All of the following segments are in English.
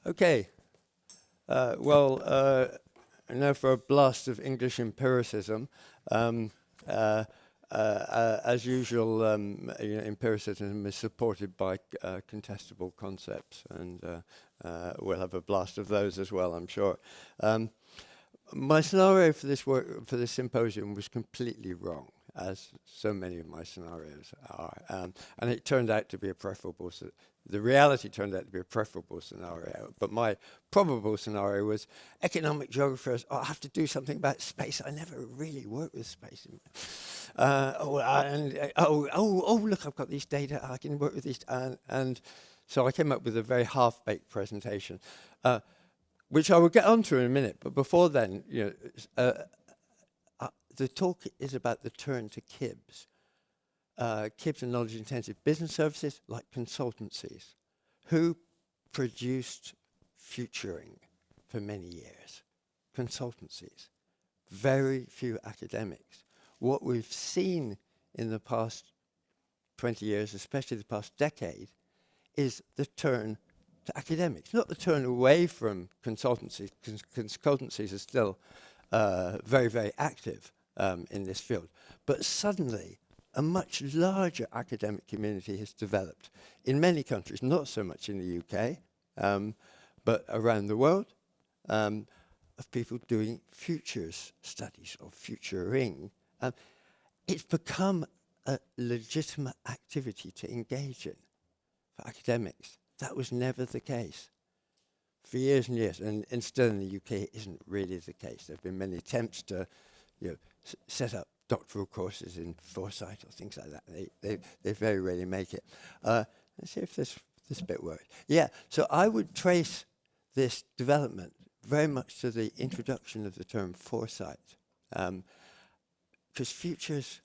Okay, now for a blast of English empiricism. Um, as usual, empiricism is supported by contestable concepts, and we'll have a blast of those as well, I'm sure. My scenario for this work, for this symposium, was completely wrong, as so many of my scenarios are, and it turned out to be a preferable. The reality turned out to be a preferable scenario, but my probable scenario was economic geographers. Oh, I have to do something about space. I never really worked with space. Look, I've got these data. I can work with these, and so I came up with a very half-baked presentation. Which I will get onto in a minute, but before then, the talk is about the turn to KIBS. KIBS are knowledge-intensive business services like consultancies, who produced futuring for many years. Consultancies, very few academics. What we've seen in the past 20 years, especially the past decade, is the turn to academics, not the turn away from consultancies. Consultancies are still very, very active in this field. But suddenly, a much larger academic community has developed in many countries, not so much in the UK, but around the world, of people doing futures studies or futuring. It's become a legitimate activity to engage in for academics. That was never the case for years and years, and still in the UK it isn't really the case. There have been many attempts to, set up doctoral courses in foresight or things like that. They very rarely make it. Let's see if this bit works. Yeah, so I would trace this development very much to the introduction of the term foresight, because futures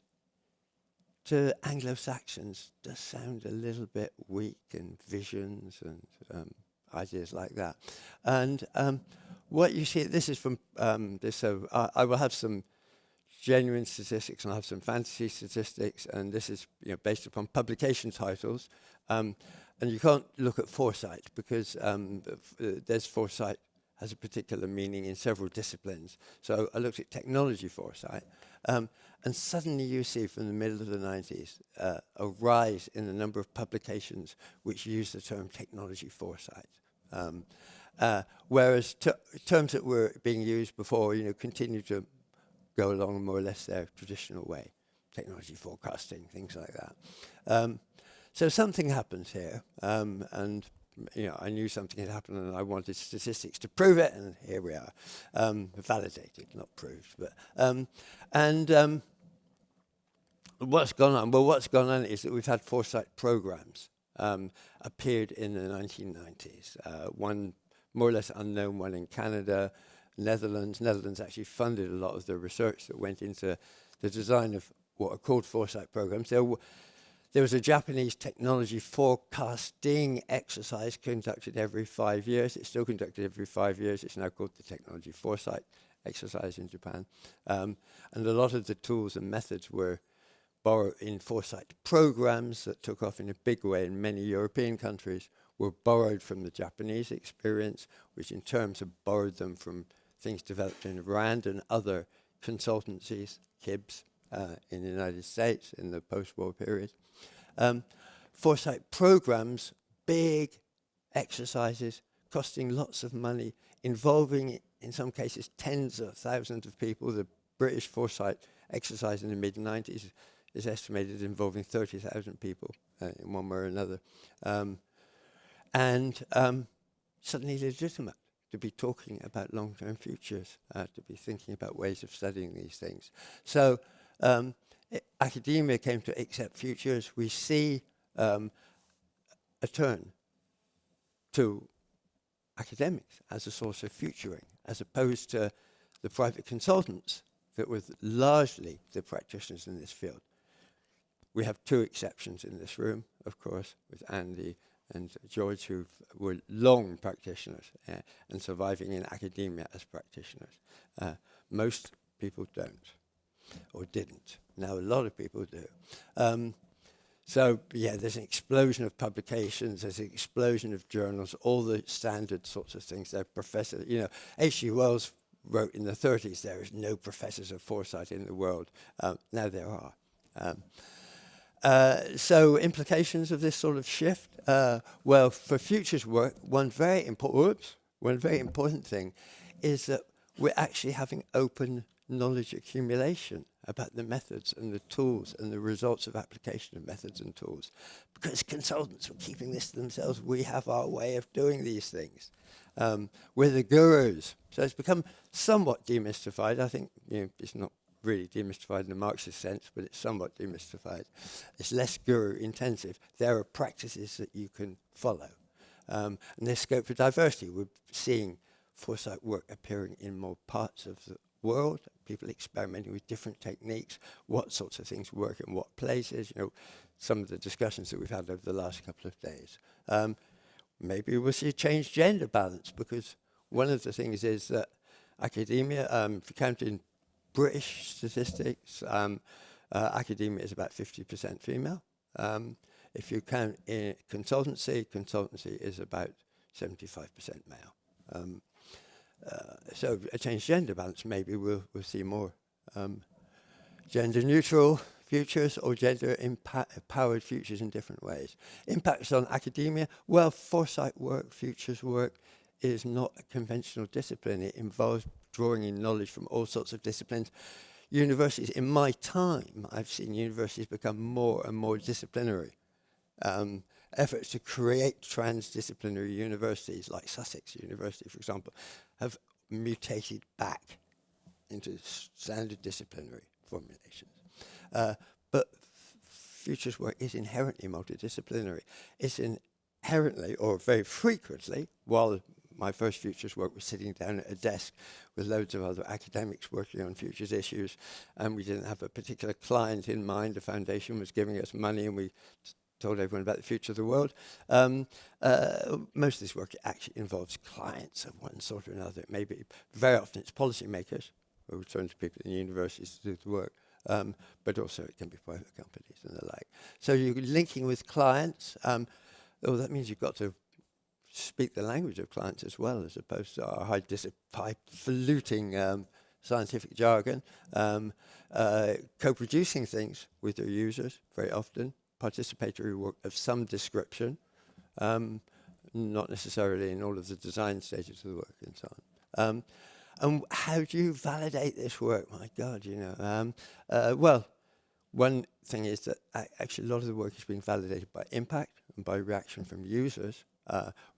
to Anglo-Saxons does sound a little bit weak, and visions and ideas like that. And what you see, this is from this, so I will have some genuine statistics and I'll have some fantasy statistics, and this is based upon publication titles. And you can't look at foresight because there's foresight has a particular meaning in several disciplines. So I looked at technology foresight. And suddenly you see from the middle of the 90s a rise in the number of publications which use the term technology foresight. Whereas terms that were being used before, continue to go along more or less their traditional way. Technology forecasting, things like that. So something happens here, and I knew something had happened and I wanted statistics to prove it, and here we are. Validated, not proved. But what's gone on? Well, what's gone on is that we've had foresight programs appeared in the 1990s. One more or less unknown one in Canada, Netherlands. Netherlands actually funded a lot of the research that went into the design of what are called foresight programs. There was a Japanese technology forecasting exercise conducted every 5 years. It's still conducted every 5 years. It's now called the Technology Foresight exercise in Japan. And a lot of the tools and methods were borrowed in foresight programs that took off in a big way in many European countries, were borrowed from the Japanese experience, which in terms have borrowed them from things developed in RAND and other consultancies, KIBS, in the United States in the post-war period. Foresight programs, big exercises, costing lots of money, involving, in some cases, tens of thousands of people. The British foresight exercise in the mid-90s is estimated involving 30,000 people in one way or another. Suddenly legitimate to be talking about long-term futures, to be thinking about ways of studying these things. So academia came to accept futures. We see a turn to academics as a source of futuring, as opposed to the private consultants that were largely the practitioners in this field. We have two exceptions in this room, of course, with Andy and George, who were long practitioners and surviving in academia as practitioners. Most people don't, or didn't. Now a lot of people do. So, yeah, there's an explosion of publications, there's an explosion of journals, all the standard sorts of things. There are professors, you know, H.G. Wells wrote in the 30s, there is no professors of foresight in the world. Now there are. So implications of this sort of shift? Well, for futures work, one very important thing is that we're actually having open knowledge accumulation about the methods and the tools and the results of application of methods and tools. Because consultants were keeping this to themselves, we have our way of doing these things. We're the gurus. So it's become somewhat demystified. I think it's not really demystified in the Marxist sense, but it's somewhat demystified. It's less guru intensive. There are practices that you can follow. And there's scope for diversity. We're seeing foresight work appearing in more parts of the world, people experimenting with different techniques, what sorts of things work in what places, some of the discussions that we've had over the last couple of days. Maybe we'll see a changed gender balance, because one of the things is that academia, if you count in British statistics, academia is about 50% female. If you count in consultancy is about 75% male. So a changed gender balance, maybe we'll see more gender neutral futures or gender empowered futures in different ways. Impacts on academia, well, foresight work, futures work is not a conventional discipline. It involves drawing in knowledge from all sorts of disciplines. Universities, in my time, I've seen universities become more and more disciplinary. Efforts to create transdisciplinary universities, like Sussex University, for example, have mutated back into standard disciplinary formulations. But futures work is inherently multidisciplinary. It's inherently, or very frequently, while my first futures work was sitting down at a desk with loads of other academics working on futures issues, and we didn't have a particular client in mind. The foundation was giving us money, and we told everyone about the future of the world. Most of this work actually involves clients of one sort or another. Maybe very often it's policymakers who turn to people in universities to do the work, but also it can be private companies and the like. So you're linking with clients. That means you've got to speak the language of clients as well, as opposed to our highfalutin scientific jargon. Co-producing things with their users very often. Participatory work of some description, not necessarily in all of the design stages of the work and so on. And how do you validate this work? My God, well, one thing is that actually a lot of the work is being validated by impact and by reaction from users,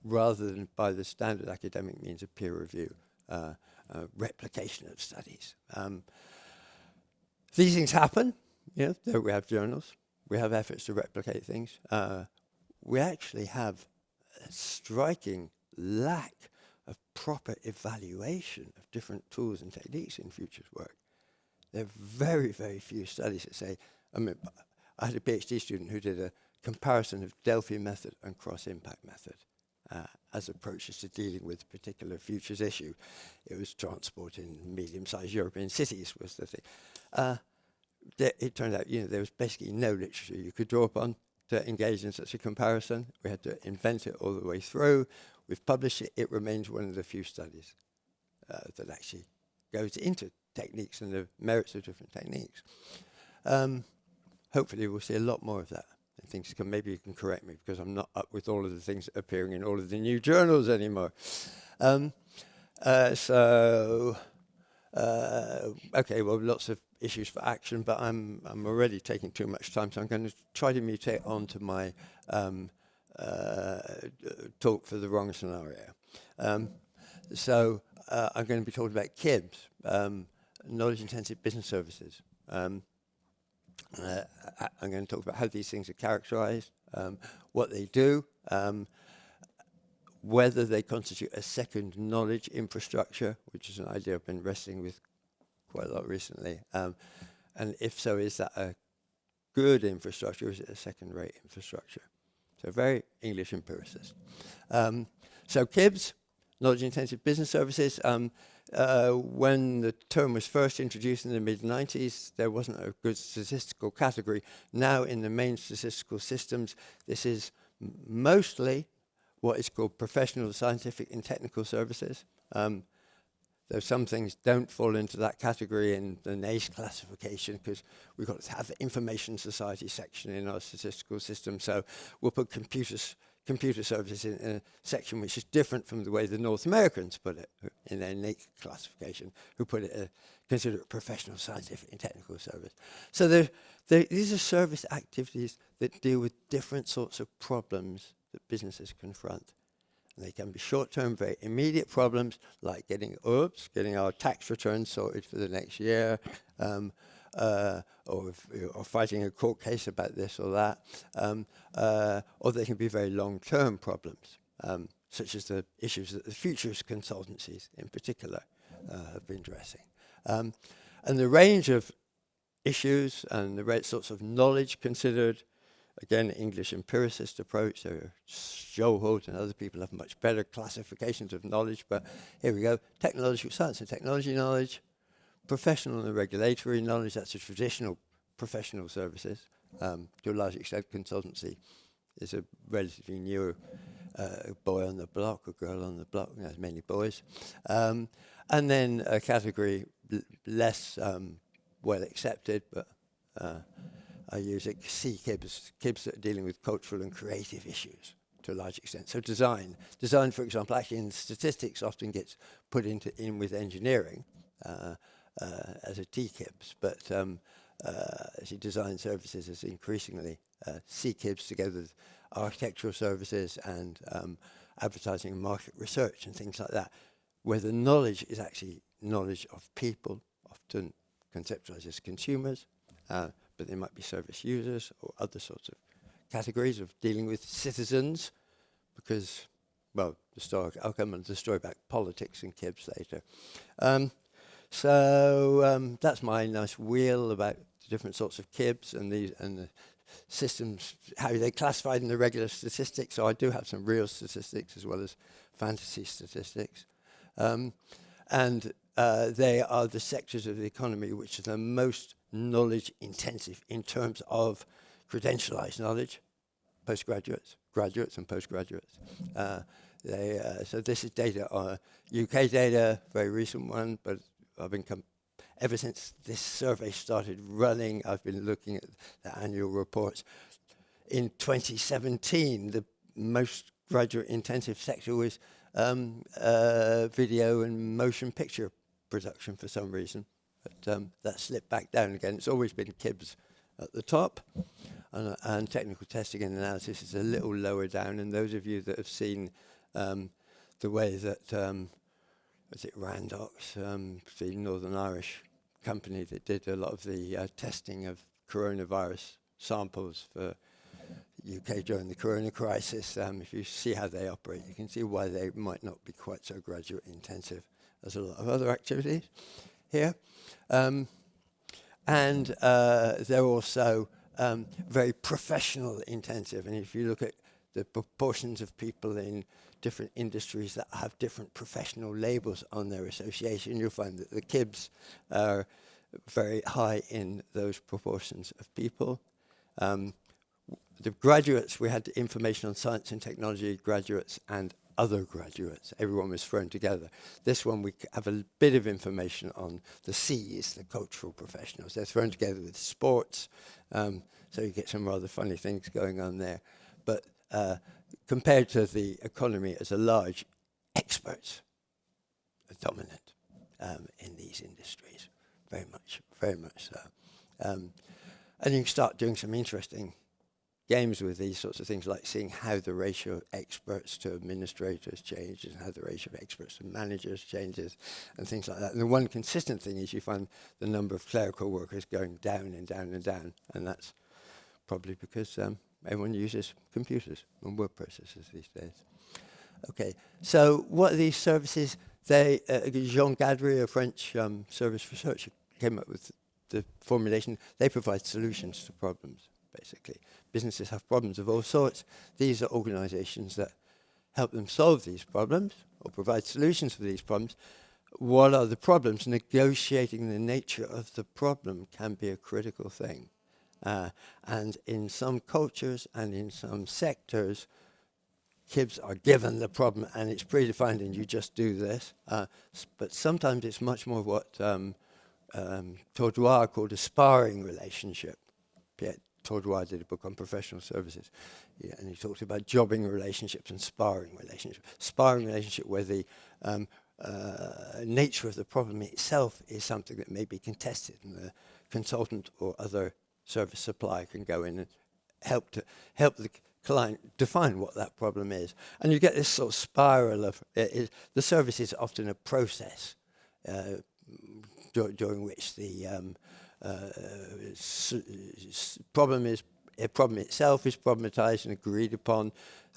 rather than by the standard academic means of peer review, replication of studies. These things happen. There we have journals. We have efforts to replicate things. We actually have a striking lack of proper evaluation of different tools and techniques in futures work. There are very, very few studies that say, I had a PhD student who did a comparison of Delphi method and cross-impact method as approaches to dealing with a particular futures issue. It was transport in medium-sized European cities was the thing. It turned out, there was basically no literature you could draw upon to engage in such a comparison. We had to invent it all the way through. We've published it. It remains one of the few studies that actually goes into techniques and the merits of different techniques. Hopefully we'll see a lot more of that. Maybe you can correct me, because I'm not up with all of the things appearing in all of the new journals anymore. Okay, well, lots of issues for action, but I'm already taking too much time, so I'm going to try to mutate onto my talk for the wrong scenario. I'm going to be talking about KIBS, knowledge-intensive business services. I'm going to talk about how these things are characterized, what they do, whether they constitute a second knowledge infrastructure, which is an idea I've been wrestling with quite a lot recently. And if so, is that a good infrastructure, or is it a second-rate infrastructure? So very English empiricist. So KIBS, knowledge-intensive business services. When the term was first introduced in the mid-90s, there wasn't a good statistical category. Now, in the main statistical systems, this is mostly what is called professional, scientific, and technical services. Though some things don't fall into that category in the NACE classification, because we've got to have the information society section in our statistical system. So we'll put computer services in a section which is different from the way the North Americans put it in their NACE classification, who put it consider it professional, scientific, and technical service. So these are service activities that deal with different sorts of problems that businesses confront. And they can be short-term, very immediate problems, like getting our tax returns sorted for the next year, or fighting a court case about this or that. Or they can be very long-term problems, such as the issues that the futures consultancies in particular have been addressing. And the range of issues and the sorts of knowledge considered, again, English empiricist approach. Joe Holt and other people have much better classifications of knowledge, but here we go. Technological science and technology knowledge, professional and regulatory knowledge, that's the traditional professional services. To a large extent, consultancy is a relatively new boy on the block, or girl on the block, there's many boys. And then a category less well accepted, but I use it, KIBS that are dealing with cultural and creative issues to a large extent. So design, for example, actually in statistics often gets put in with engineering as a TKIBS, but actually design services is increasingly CKIBS together with architectural services and advertising and market research and things like that, where the knowledge is actually knowledge of people, often conceptualized as consumers, but they might be service users or other sorts of categories of dealing with citizens, because, well, I'll come on to the story about politics and KIBS later. So that's my nice wheel about the different sorts of KIBS and the systems, how they're classified in the regular statistics. So I do have some real statistics as well as fantasy statistics. And they are the sectors of the economy which are the most knowledge intensive in terms of credentialized knowledge, postgraduates, graduates and postgraduates. So this is data, UK data, very recent one, but I've been ever since this survey started running, I've been looking at the annual reports. In 2017, the most graduate intensive sector was video and motion picture production for some reason. But that slipped back down again. It's always been KIBS at the top, and technical testing and analysis is a little lower down. And those of you that have seen the way that, was it Randox, the Northern Irish company that did a lot of the testing of coronavirus samples for UK during the corona crisis, if you see how they operate, you can see why they might not be quite so graduate intensive as a lot of other activities here. And they're also very professional intensive. And if you look at the proportions of people in different industries that have different professional labels on their association, you'll find that the KIBS are very high in those proportions of people. The graduates, we had the information on science and technology graduates and other graduates. Everyone was thrown together. This one, we have a bit of information on the Cs, the cultural professionals. They're thrown together with sports, so you get some rather funny things going on there. But compared to the economy as a large, experts are dominant in these industries, very much so. And you can start doing some interesting games with these sorts of things, like seeing how the ratio of experts to administrators changes and how the ratio of experts to managers changes and things like that. And the one consistent thing is you find the number of clerical workers going down and down and down, and that's probably because everyone uses computers and word processors these days. Okay, so what are these services? They, Jean Gadry, a French service researcher, came up with the formulation. They provide solutions to problems, basically. Businesses have problems of all sorts. These are organizations that help them solve these problems. or provide solutions for these problems. What are the problems? Negotiating the nature of the problem can be a critical thing. And in some cultures and in some sectors, KIBS are given the problem and it's predefined and you just do this. But sometimes it's much more what Tordois called a sparring relationship. Pierre Tordois did a book on professional services, and he talked about jobbing relationships and sparring relationships. Sparring relationship where the nature of the problem itself is something that may be contested, and the consultant or other service supplier can go in and help the client define what that problem is. And you get this sort of spiral of, the service is often a process during which the problem itself is problematized and agreed upon.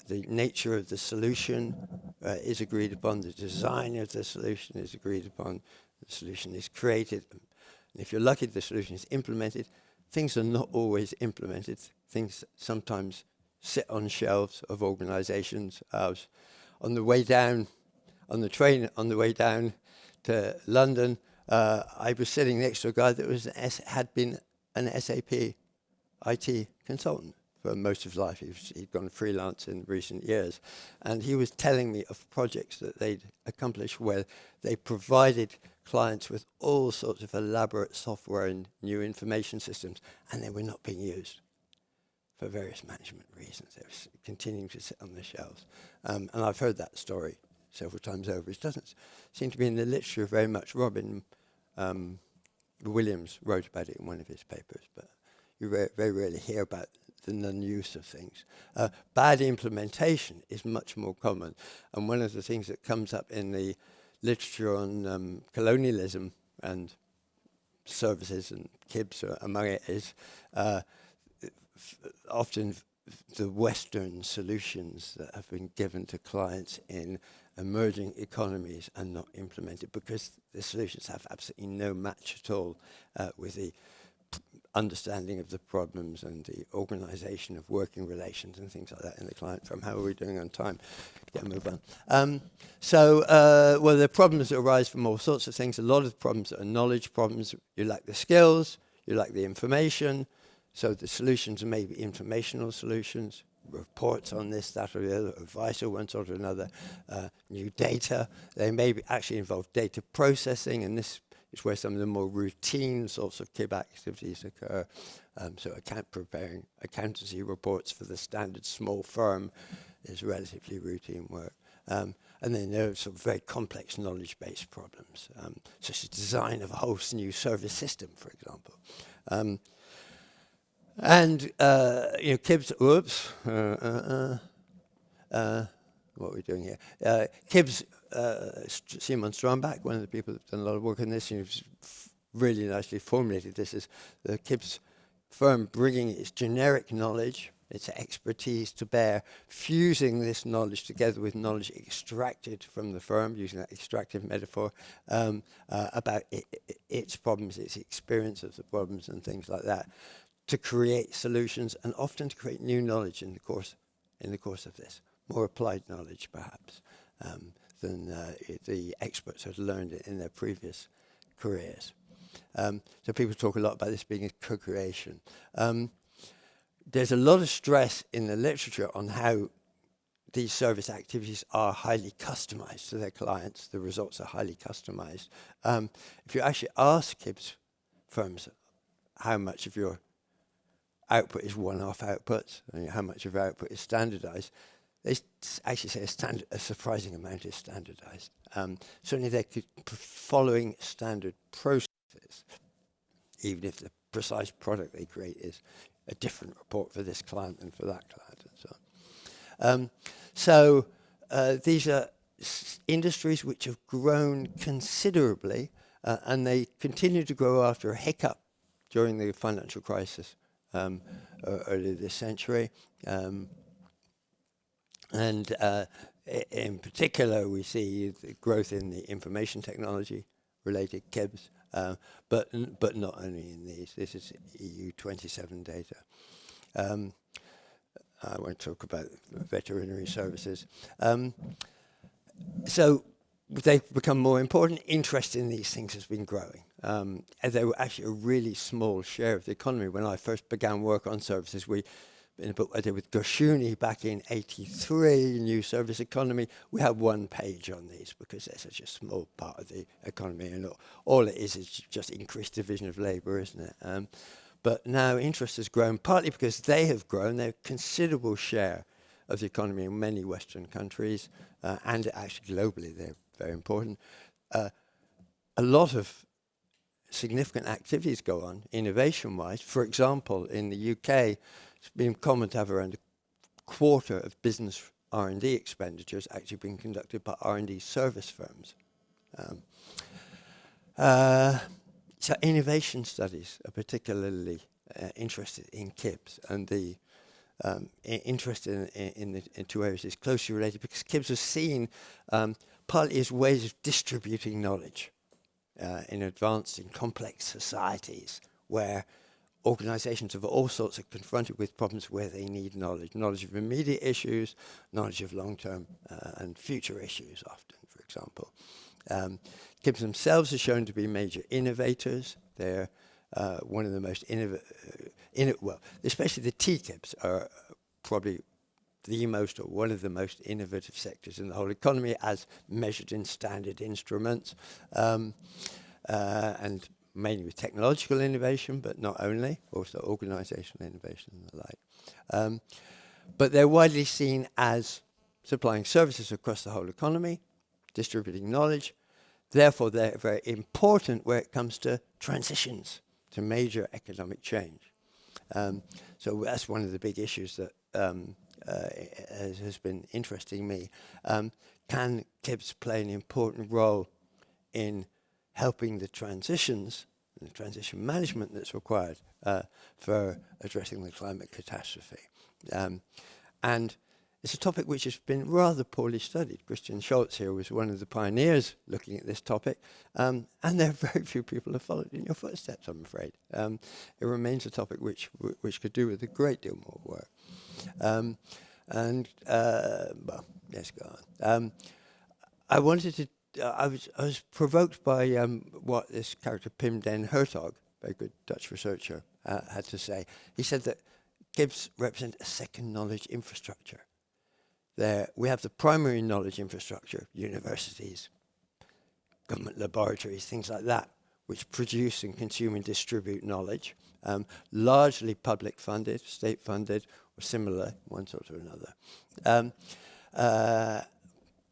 The nature of the solution is agreed upon. The design of the solution is agreed upon. The solution is created. And if you're lucky, the solution is implemented. Things are not always implemented. Things sometimes sit on shelves of organizations. On the way down, on the train on the way down to London, I was sitting next to a guy that had been an SAP IT consultant for most of his life. He'd gone freelance in recent years. And he was telling me of projects that they'd accomplished where they provided clients with all sorts of elaborate software and new information systems, and they were not being used for various management reasons. They were continuing to sit on the shelves. And I've heard that story several times over. It doesn't seem to be in the literature very much. Robin Williams wrote about it in one of his papers, but you very rarely hear about the non-use of things. Bad implementation is much more common. And one of the things that comes up in the literature on colonialism and services, and KIBS are among it, is often the Western solutions that have been given to clients in emerging economies are not implemented because the solutions have absolutely no match at all with the understanding of the problems and the organization of working relations and things like that in the client firm. How are we doing on time? Yeah, move on. Well, the problems that arise from all sorts of things. A lot of the problems are knowledge problems. You lack the skills, you lack the information. So the solutions may be informational solutions, reports on this, that, or the other, advice of one sort or another, new data. They may actually involve data processing, and this is where some of the more routine sorts of KIB activities occur. So preparing accountancy reports for the standard small firm is relatively routine work. And then there are sort of very complex knowledge-based problems, such as design of a whole new service system, for example. KIBS, what are we doing here? KIBS, Simon Strambach, one of the people who've done a lot of work on this, he's really nicely formulated this as the KIBS firm bringing its generic knowledge, its expertise to bear, fusing this knowledge together with knowledge extracted from the firm, using that extractive metaphor, about its problems, its experience of the problems and things like that, to create solutions and often to create new knowledge in the course of this, more applied knowledge perhaps than the experts had learned in their previous careers. So people talk a lot about this being a co-creation. There's a lot of stress in the literature on how these service activities are highly customized to their clients. The results are highly customized. If you actually ask KIBS firms how much of your output is one-off outputs, and how much of your output is standardized, they actually say a surprising amount is standardized. Certainly they're following standard processes, even if the precise product they create is a different report for this client than for that client, and so on. These are industries which have grown considerably, and they continue to grow after a hiccup during the financial crisis earlier this century. In particular, we see the growth in the information technology related KIBS, but not only in these. This is EU 27 data. I won't talk about veterinary services. So they've become more important. Interest in these things has been growing. And they were actually a really small share of the economy. When I first began work on services, in a book I did with Gershuni back in '83, New Service Economy, we had one page on these because they're such a small part of the economy, and all it is just increased division of labour, isn't it? But now interest has grown, partly because they have grown. They're a considerable share of the economy in many Western countries, and actually globally they're very important. A lot of significant activities go on innovation-wise. For example, in the UK, it's been common to have around a quarter of business R&D expenditures actually being conducted by R&D service firms. So innovation studies are particularly interested in KIBS, and the interest in the two areas is closely related because KIBS was seen partly as ways of distributing knowledge in advanced and complex societies where organizations of all sorts are confronted with problems where they need knowledge of immediate issues, knowledge of long-term and future issues often, for example. KIBS themselves are shown to be major innovators. They're one of the most well, especially the TKIBs are probably the most or one of the most innovative sectors in the whole economy as measured in standard instruments, and mainly with technological innovation, but not only, also organizational innovation and the like. But they're widely seen as supplying services across the whole economy, distributing knowledge. Therefore, they're very important where it comes to transitions to major economic change. So that's one of the big issues that has been interesting me. Can KIBS play an important role in helping the transitions and the transition management that's required for addressing the climate catastrophe? And it's a topic which has been rather poorly studied. Christian Schultz here was one of the pioneers looking at this topic, and there are very few people have followed in your footsteps, I'm afraid. It remains a topic which could do with a great deal more work. Well, let's go on. I wanted to. I was provoked by what this character Pim den Hertog, a very good Dutch researcher, had to say. He said that KIBS represent a second knowledge infrastructure. We have the primary knowledge infrastructure, universities, government laboratories, things like that, which produce and consume and distribute knowledge, largely public funded, state funded, or similar, one sort or another.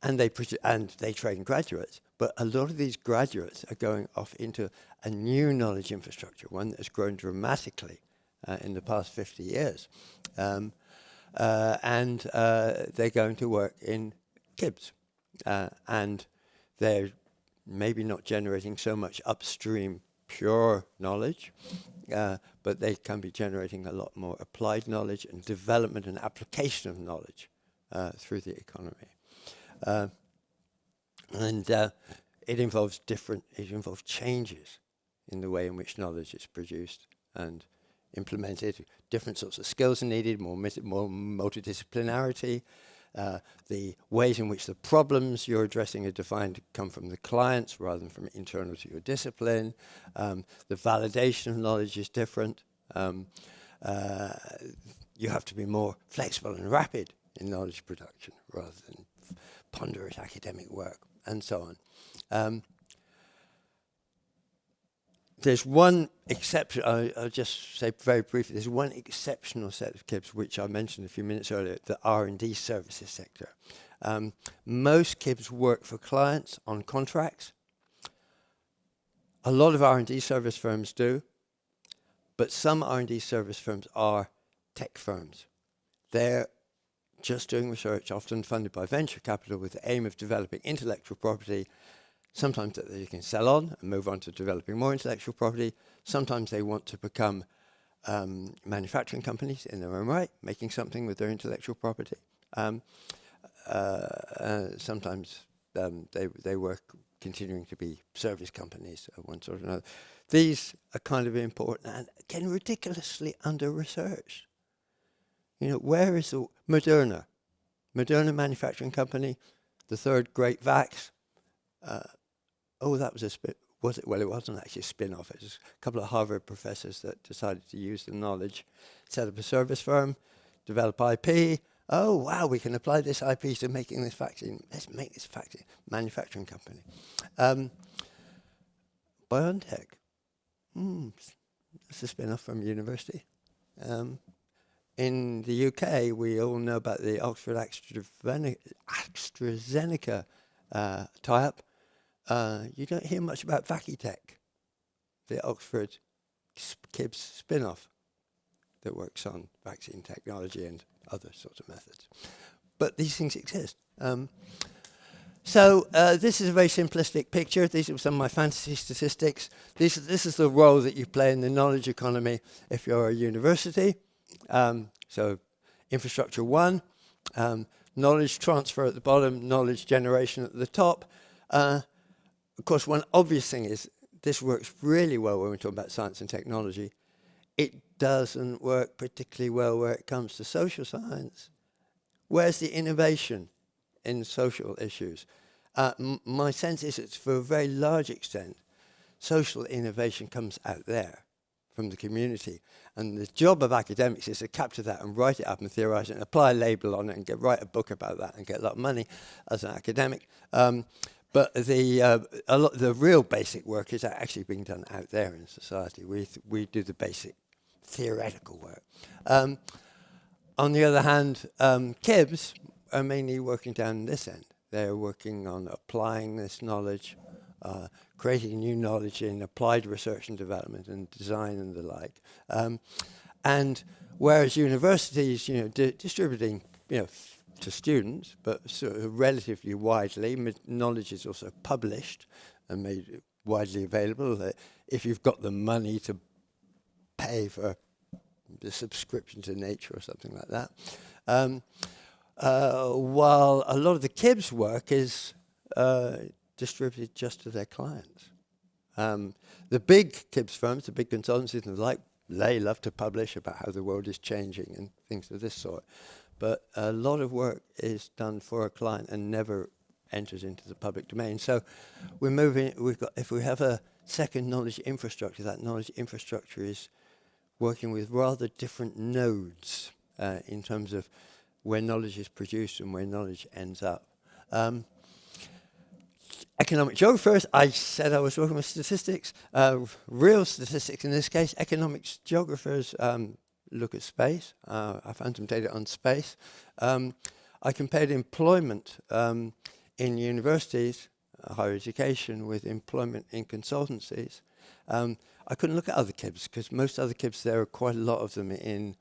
And they train graduates, but a lot of these graduates are going off into a new knowledge infrastructure, one that has grown dramatically in the past 50 years. And they're going to work in KIBS. And they're maybe not generating so much upstream pure knowledge, but they can be generating a lot more applied knowledge and development and application of knowledge through the economy. It involves changes in the way in which knowledge is produced and implemented. Different sorts of skills are needed, more multidisciplinarity. The ways in which the problems you're addressing are defined to come from the clients rather than from internal to your discipline. The validation of knowledge is different. You have to be more flexible and rapid in knowledge production rather than ponderous academic work, and so on. There's one exception, I'll just say very briefly, there's one exceptional set of KIBS which I mentioned a few minutes earlier, the R&D services sector. Most KIBS work for clients on contracts. A lot of R&D service firms do, but some R&D service firms are tech firms. They're just doing research, often funded by venture capital with the aim of developing intellectual property, sometimes that they can sell on and move on to developing more intellectual property. Sometimes they want to become manufacturing companies in their own right, making something with their intellectual property. Sometimes they work continuing to be service companies of one sort or another. These are kind of important and again ridiculously under-researched. You know, where is the Moderna manufacturing company? the third great vax. That was a spin. Was it? Well, it wasn't actually a spin-off. It was a couple of Harvard professors that decided to use the knowledge, set up a service firm, develop IP. Oh, wow, we can apply this IP to making this vaccine. Let's make this vaccine. Manufacturing company. BioNTech. That's a spin-off from university. In the UK, we all know about the Oxford AstraZeneca tie-up. You don't hear much about Vacitech, the Oxford KIBS spin-off that works on vaccine technology and other sorts of methods. But these things exist. So this is a very simplistic picture. These are some of my fantasy statistics. This is the role that you play in the knowledge economy if you're a university. So infrastructure 1, knowledge transfer at the bottom, knowledge generation at the top. Of course, one obvious thing is this works really well when we're talking about science and technology. It doesn't work particularly well where it comes to social science. Where's the innovation in social issues? My sense is it's for a very large extent, social innovation comes out there from the community. And the job of academics is to capture that and write it up and theorize it and apply a label on it and write a book about that and get a lot of money as an academic. But the real basic work is actually being done out there in society. We do the basic theoretical work. On the other hand, KIBS are mainly working down this end. They're working on applying this knowledge, creating new knowledge in applied research and development and design and the like. And whereas universities, distributing, to students, but sort of relatively widely, knowledge is also published and made widely available. If you've got the money to pay for the subscription to Nature or something like that. While a lot of the KIBS work is distributed just to their clients. The big KIBS firms, the big consultancies and the like, they love to publish about how the world is changing and things of this sort. But a lot of work is done for a client and never enters into the public domain. So we're moving, if we have a second knowledge infrastructure, that knowledge infrastructure is working with rather different nodes in terms of where knowledge is produced and where knowledge ends up. Economic geographers, I said I was working with statistics, real statistics in this case. Economics geographers look at space. I found some data on space. I compared employment in universities, higher education, with employment in consultancies. I couldn't look at other KIBS because most other KIBS, there are quite a lot of them in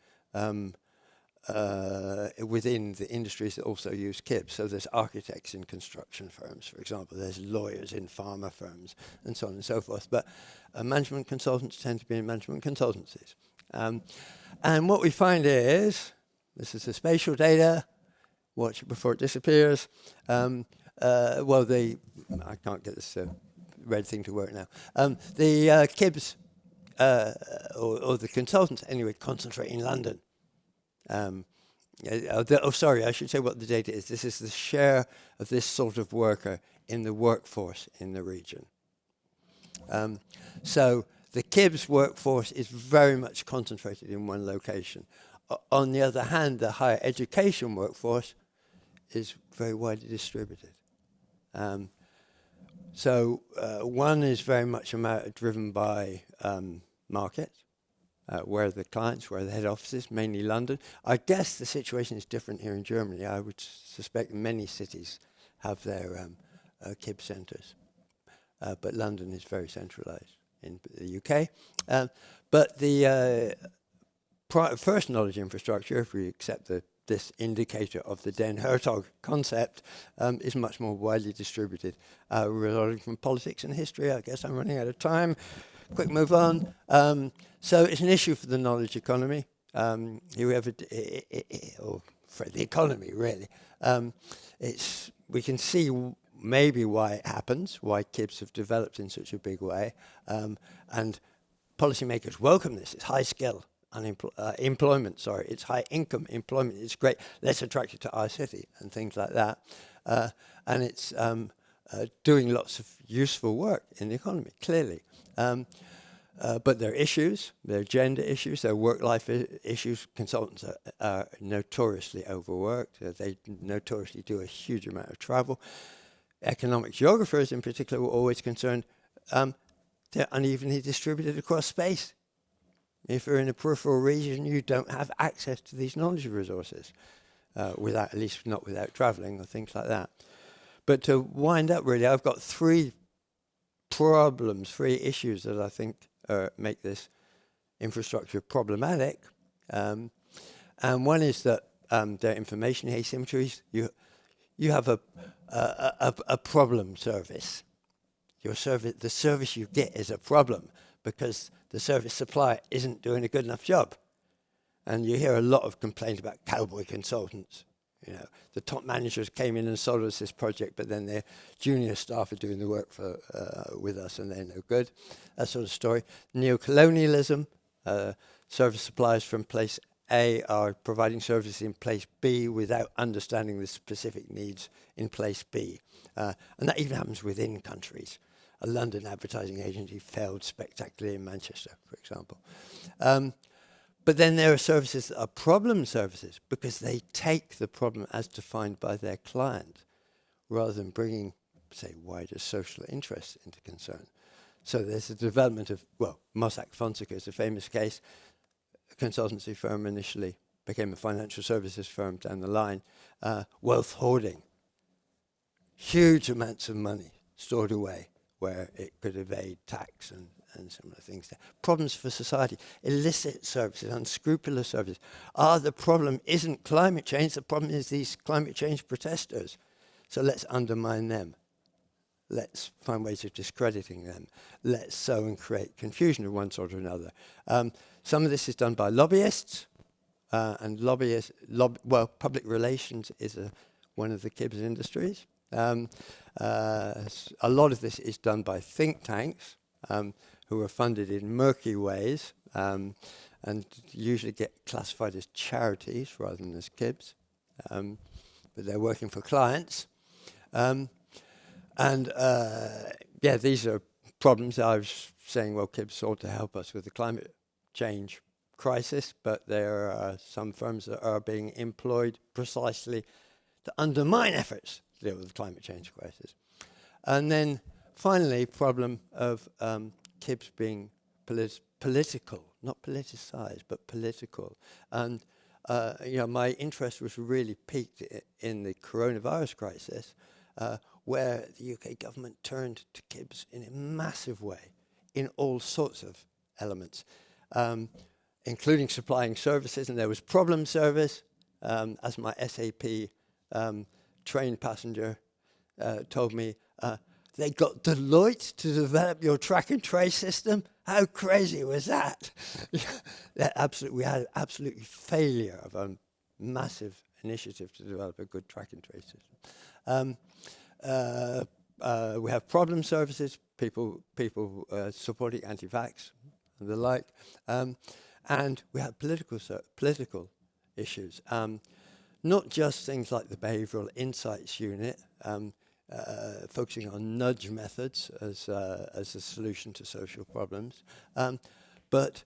within the industries that also use KIBS. So there's architects in construction firms, for example. There's lawyers in pharma firms, and so on and so forth. But management consultants tend to be in management consultancies. And what we find is, this is the spatial data. Watch it before it disappears. I can't get this red thing to work now. The KIBS, or the consultants anyway, concentrate in London. Sorry, I should say what the data is. This is the share of this sort of worker in the workforce in the region. So the KIBS workforce is very much concentrated in one location. On the other hand, the higher education workforce is very widely distributed. So one is very much driven by market. Where are the clients, where are the head offices, mainly London. I guess the situation is different here in Germany. I would suspect many cities have their KIBS centres. But London is very centralised in the UK. But the first knowledge infrastructure, if we accept this indicator of the Den Hertog concept, is much more widely distributed. Resulting from politics and history, I guess I'm running out of time. Quick move on. So it's an issue for the knowledge economy. Here we have or for the economy, really. We can see maybe why it happens, why KIBS have developed in such a big way. And policymakers welcome this. It's high skill. employment, sorry, it's high income employment, it's great, let's attract it to our city and things like that. And it's doing lots of useful work in the economy, clearly. But there are issues, there are gender issues, there are work-life issues. Consultants are notoriously overworked. They notoriously do a huge amount of travel. Economic geographers in particular were always concerned they're unevenly distributed across space. If you're in a peripheral region, you don't have access to these knowledge resources, at least not without traveling or things like that. But to wind up, really, I've got three issues that I think make this infrastructure problematic. And one is that there are information asymmetries. You have a problem service. The service you get is a problem because the service supplier isn't doing a good enough job. And you hear a lot of complaints about cowboy consultants. You know, the top managers came in and sold us this project, but then their junior staff are doing the work with us and they're no good. That sort of story. Neocolonialism, service suppliers from place A are providing services in place B without understanding the specific needs in place B. And that even happens within countries. A London advertising agency failed spectacularly in Manchester, for example. But then there are services that are problem services because they take the problem as defined by their client rather than bringing, say, wider social interests into concern. So there's a development of, Mossack Fonseca is a famous case. A consultancy firm initially became a financial services firm down the line. Wealth hoarding. Huge amounts of money stored away where it could evade tax and similar things. Problems for society, illicit services, unscrupulous services. The problem isn't climate change, the problem is these climate change protesters. So let's undermine them. Let's find ways of discrediting them. Let's sow and create confusion of one sort or another. Some of this is done by lobbyists, and public relations is one of the KIBS industries. A lot of this is done by think tanks, who are funded in murky ways and usually get classified as charities rather than as KIBS, but they're working for clients. These are problems. I was saying, KIBS ought to help us with the climate change crisis, but there are some firms that are being employed precisely to undermine efforts to deal with the climate change crisis. And then finally, problem of KIBS being political, not politicized, but political. And my interest was really piqued in the coronavirus crisis, where the UK government turned to KIBS in a massive way in all sorts of elements, including supplying services. And there was problem service, as my SAP train passenger told me, they got Deloitte to develop your track and trace system. How crazy was that? We had absolutely failure of a massive initiative to develop a good track and trace system. We have problem services, people supporting anti-vax and the like, and we have political issues. Not just things like the Behavioural Insights Unit, focusing on nudge methods as a solution to social problems, but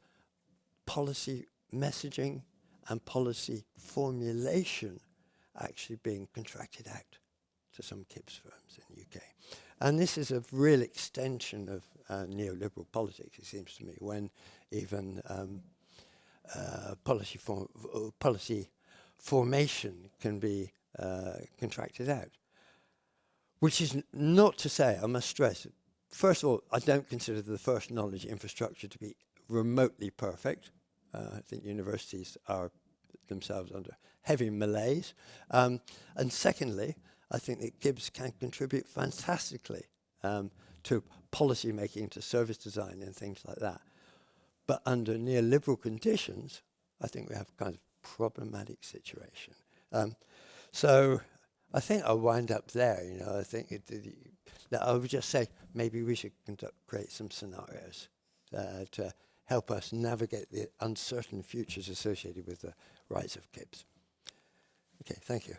policy messaging and policy formulation actually being contracted out to some KIBS firms in the UK. And this is a real extension of neoliberal politics, it seems to me, when even policy formation can be contracted out. Which is not to say, I must stress, first of all, I don't consider the first knowledge infrastructure to be remotely perfect. I think universities are themselves under heavy malaise. And secondly, I think that KIBS can contribute fantastically to policy making, to service design and things like that. But under neoliberal conditions, I think we have a kind of problematic situation. So I think I'll wind up there. I think I would just say maybe we should create some scenarios to help us navigate the uncertain futures associated with the rise of KIBS. Okay, thank you.